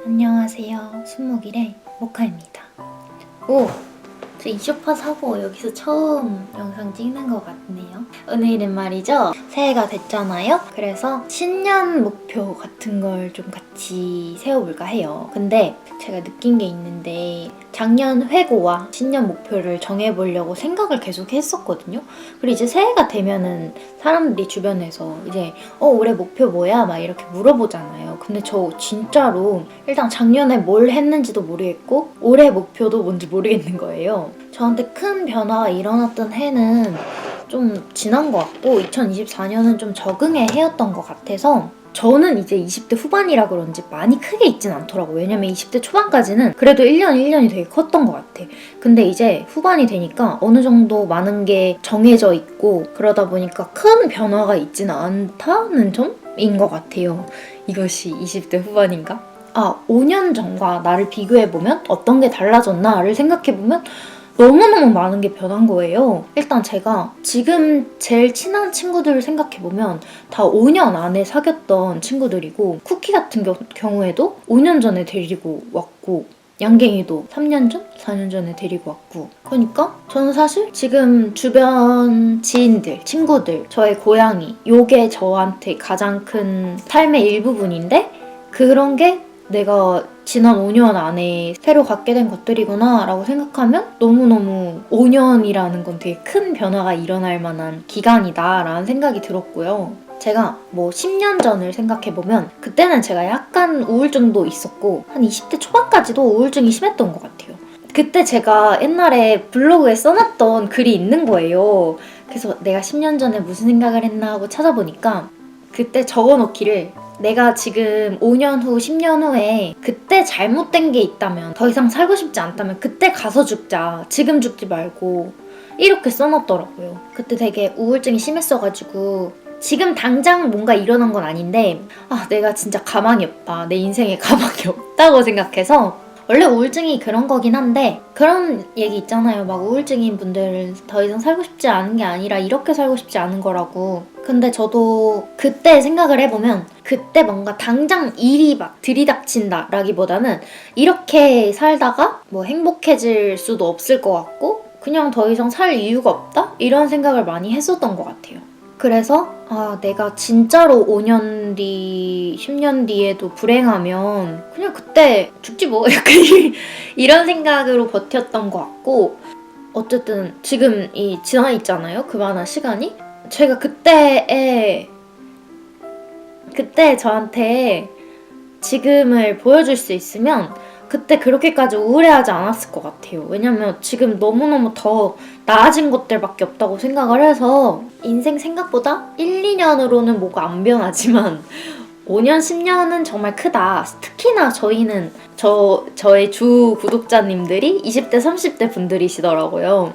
안녕하세요. 순목일의 모카입니다. 오! 저 이 쇼파 사고 여기서 처음 영상 찍는 것 같네요. 오늘은 말이죠. 새해가 됐잖아요. 그래서 신년 목표 같은 걸 좀 같이 세워볼까 해요. 근데 제가 느낀 게 있는데 작년 회고와 신년 목표를 정해보려고 생각을 계속 했었거든요. 그리고 이제 새해가 되면은 사람들이 주변에서 이제 올해 목표 뭐야? 막 이렇게 물어보잖아요. 근데 저 진짜로 일단 작년에 뭘 했는지도 모르겠고 올해 목표도 뭔지 모르겠는 거예요. 저한테 큰 변화가 일어났던 해는 좀 지난 것 같고 2024년은 좀 적응의 해였던 것 같아서 저는 이제 20대 후반이라 그런지 많이 크게 있진 않더라고요. 왜냐면 20대 초반까지는 그래도 1년 1년이 되게 컸던 것 같아. 근데 이제 후반이 되니까 어느 정도 많은 게 정해져 있고 그러다 보니까 큰 변화가 있지는 않다는 점인 것 같아요. 이것이 20대 후반인가? 5년 전과 나를 비교해보면 어떤 게 달라졌나를 생각해보면 너무너무 많은 게 변한 거예요. 일단 제가 지금 제일 친한 친구들을 생각해보면 다 5년 안에 사귀었던 친구들이고 쿠키 같은 경우에도 5년 전에 데리고 왔고 양갱이도 3년 전? 4년 전에 데리고 왔고 그러니까 저는 사실 지금 주변 지인들, 친구들, 저의 고양이 요게 저한테 가장 큰 삶의 일부분인데 그런 게 내가 지난 5년 안에 새로 갖게 된 것들이구나 라고 생각하면 너무너무 5년이라는 건 되게 큰 변화가 일어날 만한 기간이다 라는 생각이 들었고요. 제가 뭐 10년 전을 생각해보면 그때는 제가 약간 우울증도 있었고 한 20대 초반까지도 우울증이 심했던 것 같아요. 그때 제가 옛날에 블로그에 써놨던 글이 있는 거예요. 그래서 내가 10년 전에 무슨 생각을 했나 하고 찾아보니까 그때 적어놓기를 내가 지금 5년 후, 10년 후에 그때 잘못된 게 있다면 더 이상 살고 싶지 않다면 그때 가서 죽자. 지금 죽지 말고 이렇게 써놨더라고요. 그때 되게 우울증이 심했어가지고 지금 당장 뭔가 일어난 건 아닌데 내가 진짜 가망이 없다. 내 인생에 가망이 없다고 생각해서 원래 우울증이 그런 거긴 한데 그런 얘기 있잖아요. 막 우울증인 분들은 더 이상 살고 싶지 않은 게 아니라 이렇게 살고 싶지 않은 거라고. 근데 저도 그때 생각을 해보면 그때 뭔가 당장 일이 막 들이닥친다 라기보다는 이렇게 살다가 뭐 행복해질 수도 없을 것 같고 그냥 더 이상 살 이유가 없다? 이런 생각을 많이 했었던 것 같아요. 그래서 내가 진짜로 5년 뒤, 10년 뒤에도 불행하면 그냥 그때 죽지 뭐 약간 이런 생각으로 버텼던 것 같고 어쨌든 지금 이 지나 있잖아요. 그만한 시간이. 제가 그때 저한테 지금을 보여줄 수 있으면 그때 그렇게까지 우울해하지 않았을 것 같아요. 왜냐면 지금 너무너무 더 나아진 것들밖에 없다고 생각을 해서 인생 생각보다 1, 2년으로는 뭐가 안 변하지만 5년, 10년은 정말 크다. 특히나 저희는 저의 주 구독자님들이 20대, 30대 분들이시더라고요.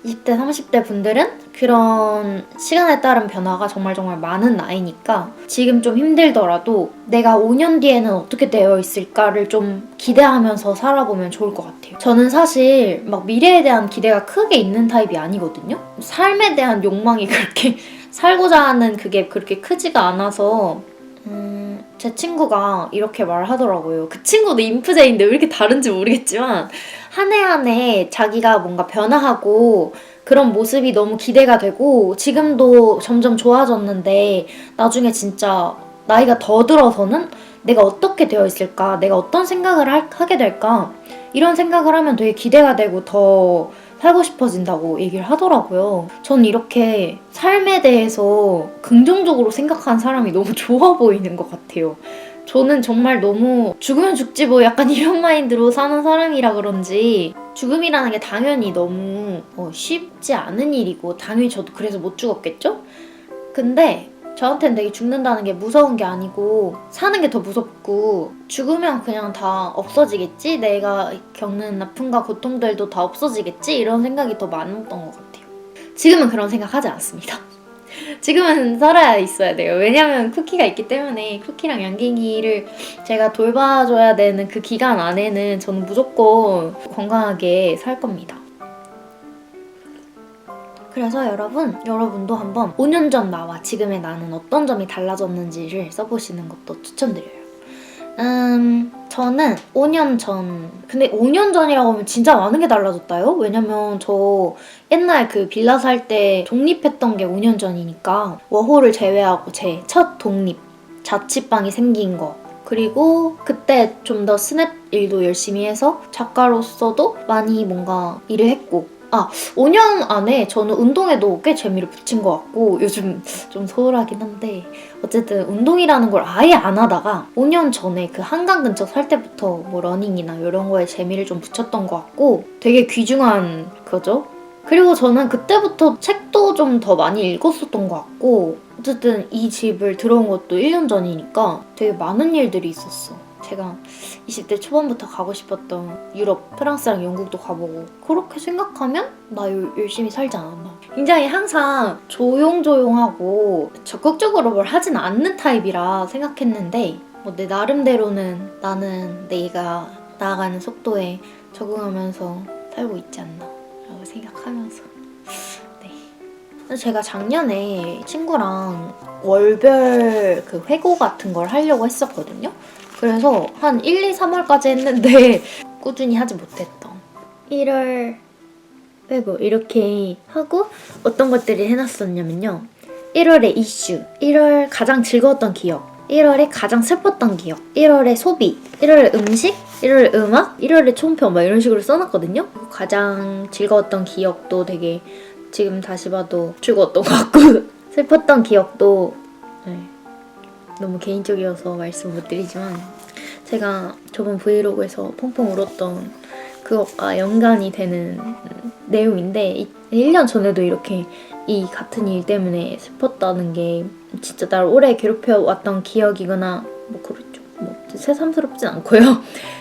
20대, 30대 분들은 그런 시간에 따른 변화가 정말 많은 나이니까 지금 좀 힘들더라도 내가 5년 뒤에는 어떻게 되어 있을까를 좀 기대하면서 살아보면 좋을 것 같아요. 저는 사실 막 미래에 대한 기대가 크게 있는 타입이 아니거든요. 삶에 대한 욕망이 그렇게 살고자 하는 그게 그렇게 크지가 않아서 제 친구가 이렇게 말하더라고요. 그 친구도 인프제인데 왜 이렇게 다른지 모르겠지만 한 해 한 해 자기가 뭔가 변화하고 그런 모습이 너무 기대가 되고 지금도 점점 좋아졌는데 나중에 진짜 나이가 더 들어서는 내가 어떻게 되어 있을까? 내가 어떤 생각을 하게 될까? 이런 생각을 하면 되게 기대가 되고 더 살고 싶어진다고 얘기를 하더라고요. 전 이렇게 삶에 대해서 긍정적으로 생각하는 사람이 너무 좋아 보이는 것 같아요. 저는 정말 너무 죽으면 죽지 뭐 약간 이런 마인드로 사는 사람이라 그런지 죽음이라는 게 당연히 너무 쉽지 않은 일이고 당연히 저도 그래서 못 죽었겠죠? 근데 저한테는 되게 죽는다는 게 무서운 게 아니고 사는 게 더 무섭고 죽으면 그냥 다 없어지겠지? 내가 겪는 아픔과 고통들도 다 없어지겠지? 이런 생각이 더 많았던 것 같아요. 지금은 그런 생각 하지 않습니다. 지금은 살아야 있어야 돼요. 왜냐면 쿠키가 있기 때문에 쿠키랑 양갱이를 제가 돌봐줘야 되는 그 기간 안에는 저는 무조건 건강하게 살 겁니다. 그래서 여러분도 한번 5년 전 나와 지금의 나는 어떤 점이 달라졌는지를 써보시는 것도 추천드려요. 저는 5년 전. 근데 5년 전이라고 하면 진짜 많은 게 달라졌다요? 왜냐면 저 옛날 그 빌라 살 때 독립했던 게 5년 전이니까 워홀을 제외하고 제 첫 독립, 자취방이 생긴 거. 그리고 그때 좀 더 스냅 일도 열심히 해서 작가로서도 많이 뭔가 일을 했고 5년 안에 저는 운동에도 꽤 재미를 붙인 것 같고 요즘 좀 소홀하긴 한데 어쨌든 운동이라는 걸 아예 안 하다가 5년 전에 그 한강 근처 살 때부터 뭐 러닝이나 이런 거에 재미를 좀 붙였던 것 같고 되게 귀중한 거죠. 그리고 저는 그때부터 책도 좀 더 많이 읽었었던 것 같고 어쨌든 이 집을 들어온 것도 1년 전이니까 되게 많은 일들이 있었어. 제가 20대 초반부터 가고 싶었던 유럽, 프랑스랑 영국도 가보고 그렇게 생각하면 나 열심히 살지 않았나. 굉장히 항상 조용조용하고 적극적으로 뭘 하진 않는 타입이라 생각했는데 뭐 내 나름대로는 나는 내가 나아가는 속도에 적응하면서 살고 있지 않나 라고 생각하면서 제가 작년에 친구랑 월별 그 회고 같은 걸 하려고 했었거든요. 그래서 한 1, 2, 3월까지 했는데 꾸준히 하지 못했던 1월 회고 이렇게 하고 어떤 것들을 해놨었냐면요. 1월에 이슈, 1월 가장 즐거웠던 기억, 1월에 가장 슬펐던 기억, 1월에 소비, 1월에 음식, 1월에 음악, 1월에 총평 막 이런 식으로 써놨거든요. 가장 즐거웠던 기억도 되게 지금 다시 봐도 즐거웠던 것 같고 슬펐던 기억도 너무 개인적이어서 말씀 못 드리지만 제가 저번 브이로그에서 펑펑 울었던 그것과 연관이 되는 내용인데 1년 전에도 이렇게 이 같은 일 때문에 슬펐다는 게 진짜 날 오래 괴롭혀왔던 기억이거나 뭐 그렇죠. 뭐 새삼스럽진 않고요.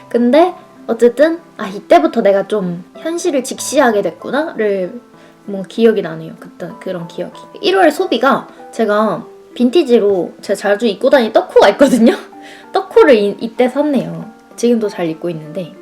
근데 어쨌든 이때부터 내가 좀 현실을 직시하게 됐구나를 뭐 기억이 나네요. 그때 그런 기억이. 1월 소비가 제가 빈티지로 제가 자주 입고 다니는 떡코가 있거든요. 떡코를 이때 샀네요. 지금도 잘 입고 있는데.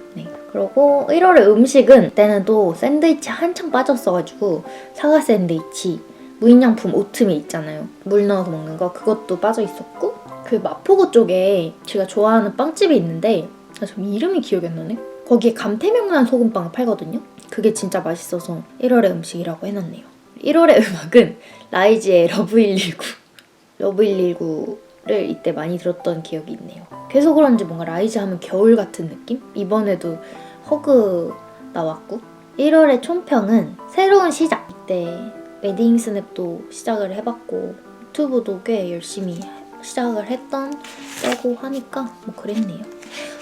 그리고 1월에 음식은 그때는 또 샌드위치 한창 빠졌어가지고 사과 샌드위치, 무인양품 오트밀 있잖아요. 물 넣어서 먹는 거 그것도 빠져있었고 그 마포구 쪽에 제가 좋아하는 빵집이 있는데 좀 이름이 기억이 안 나네. 거기에 감태명란 소금빵을 팔거든요. 그게 진짜 맛있어서 1월의 음식이라고 해놨네요. 1월의 음악은 라이즈의 러브119 러브119를 이때 많이 들었던 기억이 있네요. 그래서 그런지 뭔가 라이즈 하면 겨울 같은 느낌? 이번에도 허그 나왔고 1월의 총평은 새로운 시작. 이때 웨딩 스냅도 시작을 해봤고 유튜브도 꽤 열심히 시작을 했던 때고 하니까 뭐 그랬네요.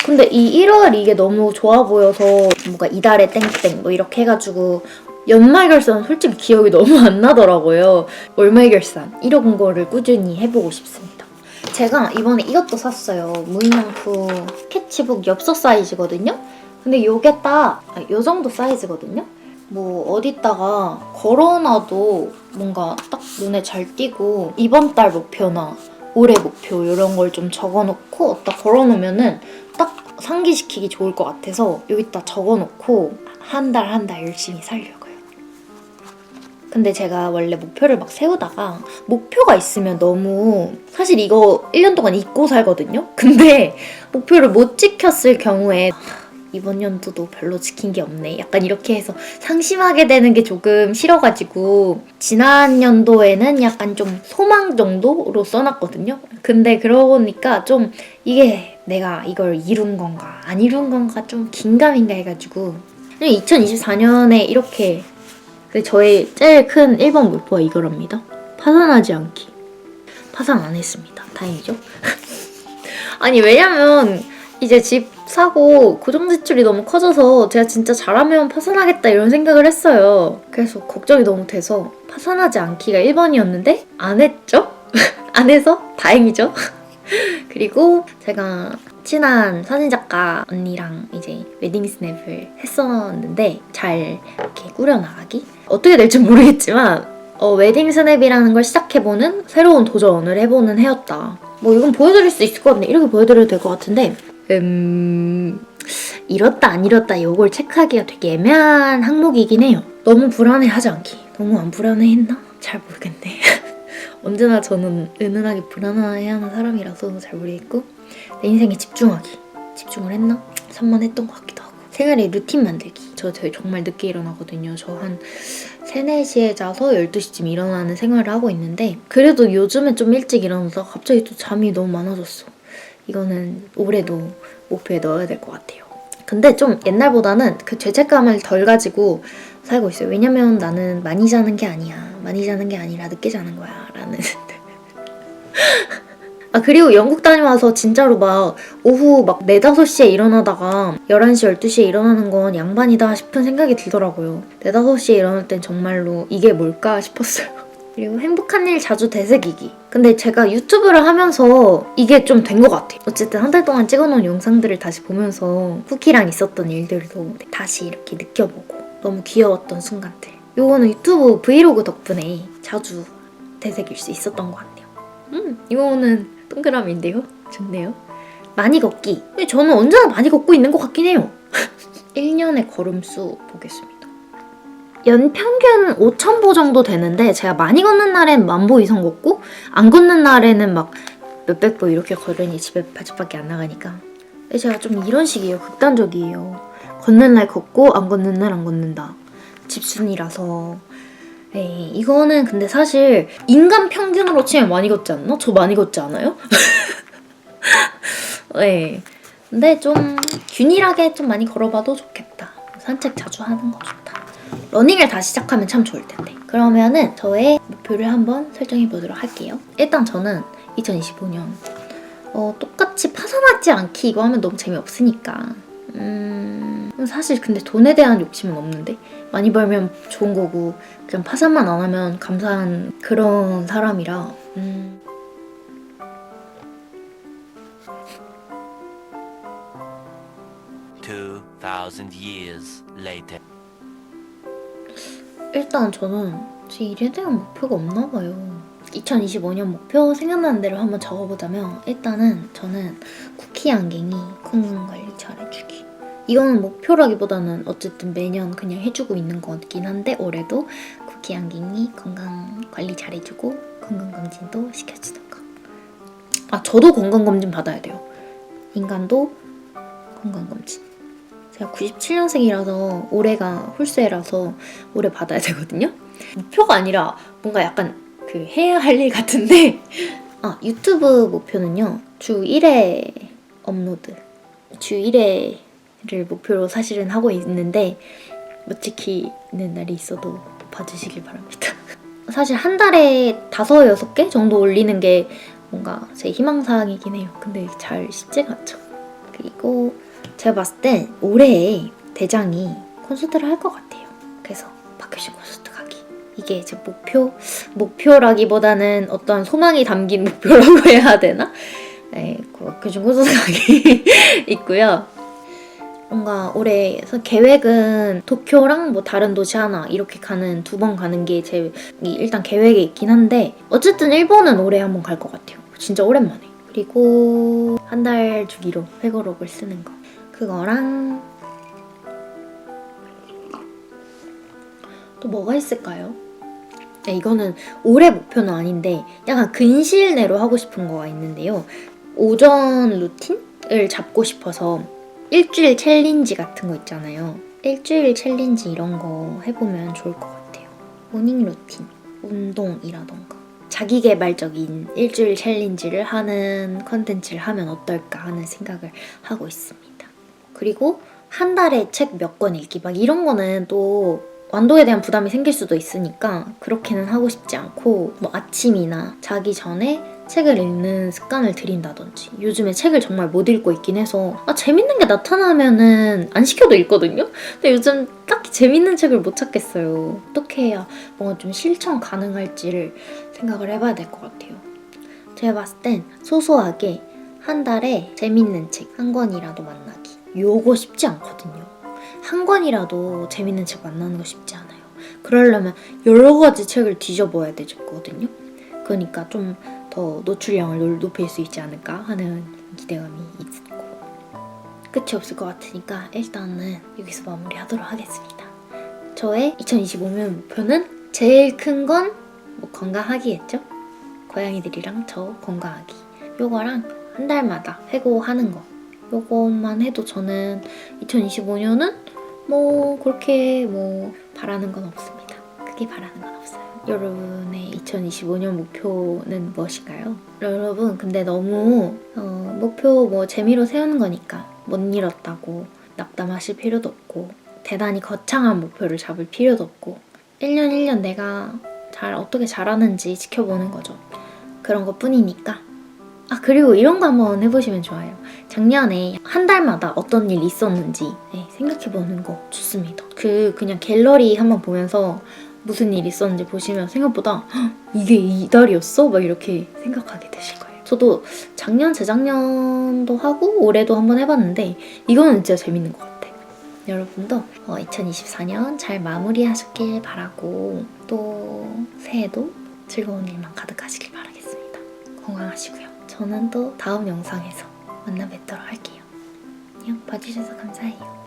근데 이 1월 이게 너무 좋아 보여서 뭔가 이달의 땡땡 뭐 이렇게 해가지고 연말 결산 솔직히 기억이 너무 안 나더라고요. 월말 결산 이런 거를 꾸준히 해보고 싶습니다. 제가 이번에 이것도 샀어요. 무인양품 스케치북 엽서 사이즈거든요. 근데 요게 딱 요 정도 사이즈거든요. 뭐 어디다가 걸어놔도 뭔가 딱 눈에 잘 띄고 이번 달 목표나 올해 목표 이런 걸 좀 적어놓고 딱 걸어놓으면은 딱 상기시키기 좋을 것 같아서 여기다 적어놓고 한 달 열심히 살려고요. 근데 제가 원래 목표를 막 세우다가 목표가 있으면 너무 사실 이거 1년 동안 잊고 살거든요? 근데 목표를 못 지켰을 경우에 이번 연도도 별로 지킨 게 없네. 약간 이렇게 해서 상심하게 되는 게 조금 싫어가지고 지난 연도에는 약간 좀 소망 정도로 써놨거든요. 근데 그러고 보니까 좀 이게 내가 이걸 이룬 건가 안 이룬 건가 좀 긴가민가 해가지고 2024년에 이렇게 저의 제일 큰 1번 목표가 이거랍니다. 파산하지 않기. 파산 안 했습니다. 다행이죠? 아니 왜냐면 이제 집 사고 고정 지출이 너무 커져서 제가 진짜 잘하면 파산하겠다 이런 생각을 했어요. 그래서 걱정이 너무 돼서 파산하지 않기가 1번이었는데 안 했죠? 안 해서 다행이죠? 그리고 제가 친한 사진작가 언니랑 이제 웨딩 스냅을 했었는데 잘 이렇게 꾸려나가기? 어떻게 될지 모르겠지만 웨딩 스냅이라는 걸 시작해보는 새로운 도전을 해보는 해였다. 뭐 이건 보여드릴 수 있을 것 같은데 이렇게 보여드려도 될 것 같은데 이렇다 안 이렇다 이걸 체크하기가 되게 애매한 항목이긴 해요. 너무 불안해하지 않기. 너무 안 불안해했나? 잘 모르겠네. 언제나 저는 은은하게 불안해하는 사람이라서 잘 모르겠고 내 인생에 집중을 했나? 산만했던 것 같기도 하고. 생활의 루틴 만들기. 저 정말 늦게 일어나거든요. 저 한 3, 4시에 자서 12시쯤 일어나는 생활을 하고 있는데 그래도 요즘엔 좀 일찍 일어나서 갑자기 또 잠이 너무 많아졌어. 이거는 올해도 목표에 넣어야 될 것 같아요. 근데 좀 옛날보다는 그 죄책감을 덜 가지고 살고 있어요. 왜냐면 나는 많이 자는 게 아니야. 많이 자는 게 아니라 늦게 자는 거야. 라는. 아, 그리고 영국 다녀와서 진짜로 막 오후 막 4, 5시에 일어나다가 11시, 12시에 일어나는 건 양반이다 싶은 생각이 들더라고요. 4, 5시에 일어날 땐 정말로 이게 뭘까 싶었어요. 그리고 행복한 일 자주 되새기기. 근데 제가 유튜브를 하면서 이게 좀 된 것 같아요. 어쨌든 한 달 동안 찍어놓은 영상들을 다시 보면서 쿠키랑 있었던 일들도 다시 이렇게 느껴보고 너무 귀여웠던 순간들. 요거는 유튜브 브이로그 덕분에 자주 되새길 수 있었던 것 같네요. 이거는 동그라미인데요? 좋네요. 많이 걷기. 저는 언제나 많이 걷고 있는 것 같긴 해요. 1년의 걸음수 보겠습니다. 연평균 5,000보 정도 되는데 제가 많이 걷는 날엔 10,000보 이상 걷고 안 걷는 날에는 막 몇백 보 이렇게 걸으니 집에 밖에 안 나가니까. 제가 좀 이런 식이에요. 극단적이에요. 걷는 날 걷고 안 걷는 날 안 걷는다. 집순이라서. 에이, 이거는 근데 사실 인간 평균으로 치면 많이 걷지 않나? 저 많이 걷지 않아요? 네. 근데 좀 균일하게 좀 많이 걸어봐도 좋겠다. 산책 자주 하는 거 좋다. 러닝을 다시 시작하면 참 좋을 텐데. 그러면은 저의 목표를 한번 설정해 보도록 할게요. 일단 저는 2025년 똑같이 파산하지 않기 이거 하면 너무 재미없으니까 사실 근데 돈에 대한 욕심은 없는데 많이 벌면 좋은 거고 그냥 파산만 안 하면 감사한 그런 사람이라 2,000 years later. 일단 저는 제 일에 대한 목표가 없나 봐요. 2025년 목표 생각나는 대로 한번 적어보자면 일단은 저는 쿠키 안갱이 건강관리 잘해주기. 이거는 목표라기보다는 어쨌든 매년 그냥 해주고 있는 거긴 한데 올해도 쿠키 안갱이 건강관리 잘해주고 건강검진도 시켜주는 거. 아, 저도 건강검진 받아야 돼요. 인간도 건강검진. 제가 97년생이라서 올해가 홀수해라서 올해 받아야 되거든요. 목표가 아니라 뭔가 약간 그 해야 할 일 같은데 유튜브 목표는요. 주 1회 업로드. 주 1회를 목표로 사실은 하고 있는데 못 지키는 날이 있어도 봐주시길 바랍니다. 사실 한 달에 5, 6개 정도 올리는 게 뭔가 제 희망사항이긴 해요. 근데 잘 쉽지가 않죠. 그리고 제가 봤을 땐 올해에 대장이 콘서트를 할 것 같아요. 그래서 박효신 콘서트 가기. 이게 제 목표라기보다는 어떤 소망이 담긴 목표라고 해야 되나? 네, 박효신 콘서트 가기 있고요. 뭔가 올해 계획은 도쿄랑 뭐 다른 도시 하나 이렇게 가는 2번 가는 게 제 일단 계획에 있긴 한데 어쨌든 일본은 올해 한번 갈 것 같아요. 진짜 오랜만에. 그리고 한 달 주기로 회고록을 쓰는 거. 그거랑 또 뭐가 있을까요? 네, 이거는 올해 목표는 아닌데 약간 근시일 내로 하고 싶은 거가 있는데요. 오전 루틴을 잡고 싶어서 일주일 챌린지 같은 거 있잖아요. 일주일 챌린지 이런 거 해보면 좋을 것 같아요. 모닝 루틴, 운동이라던가 자기계발적인 일주일 챌린지를 하는 컨텐츠를 하면 어떨까 하는 생각을 하고 있습니다. 그리고 한 달에 책 몇 권 읽기 막 이런 거는 또 완도에 대한 부담이 생길 수도 있으니까 그렇게는 하고 싶지 않고 뭐 아침이나 자기 전에 책을 읽는 습관을 들인다든지 요즘에 책을 정말 못 읽고 있긴 해서 재밌는 게 나타나면은 안 시켜도 읽거든요? 근데 요즘 딱히 재밌는 책을 못 찾겠어요. 어떻게 해야 뭔가 좀 실천 가능할지를 생각을 해봐야 될 것 같아요. 제가 봤을 땐 소소하게 한 달에 재밌는 책 한 권이라도 만나기. 요거 쉽지 않거든요. 한 권이라도 재밌는 책 만나는 거 쉽지 않아요. 그러려면 여러 가지 책을 뒤져봐야 되거든요. 그러니까 좀 더 노출량을 높일 수 있지 않을까 하는 기대감이 있고 끝이 없을 것 같으니까 일단은 여기서 마무리하도록 하겠습니다. 저의 2025년 목표는 제일 큰 건 뭐 건강하기겠죠? 고양이들이랑 저 건강하기. 요거랑 한 달마다 회고하는 거. 요것만 해도 저는 2025년은 뭐 그렇게 뭐 바라는 건 없습니다. 크게 바라는 건 없어요. 여러분의 2025년 목표는 무엇인가요? 여러분 근데 너무 목표 뭐 재미로 세우는 거니까 못 이뤘다고 낙담하실 필요도 없고 대단히 거창한 목표를 잡을 필요도 없고 1년 1년 내가 어떻게 잘하는지 지켜보는 거죠. 그런 것 뿐이니까. 아 그리고 이런 거 한번 해보시면 좋아요. 작년에 한 달마다 어떤 일 있었는지 생각해보는 거 좋습니다. 그냥 갤러리 한번 보면서 무슨 일 있었는지 보시면 생각보다 이게 이달이었어? 막 이렇게 생각하게 되실 거예요. 저도 작년, 재작년도 하고 올해도 한번 해봤는데 이거는 진짜 재밌는 것 같아요. 여러분도 2024년 잘 마무리하셨길 바라고 또 새해도 즐거운 일만 가득하시길 바라겠습니다. 건강하시고요. 저는 또 다음 영상에서 만나 뵙도록 할게요. 안녕, 봐주셔서 감사해요.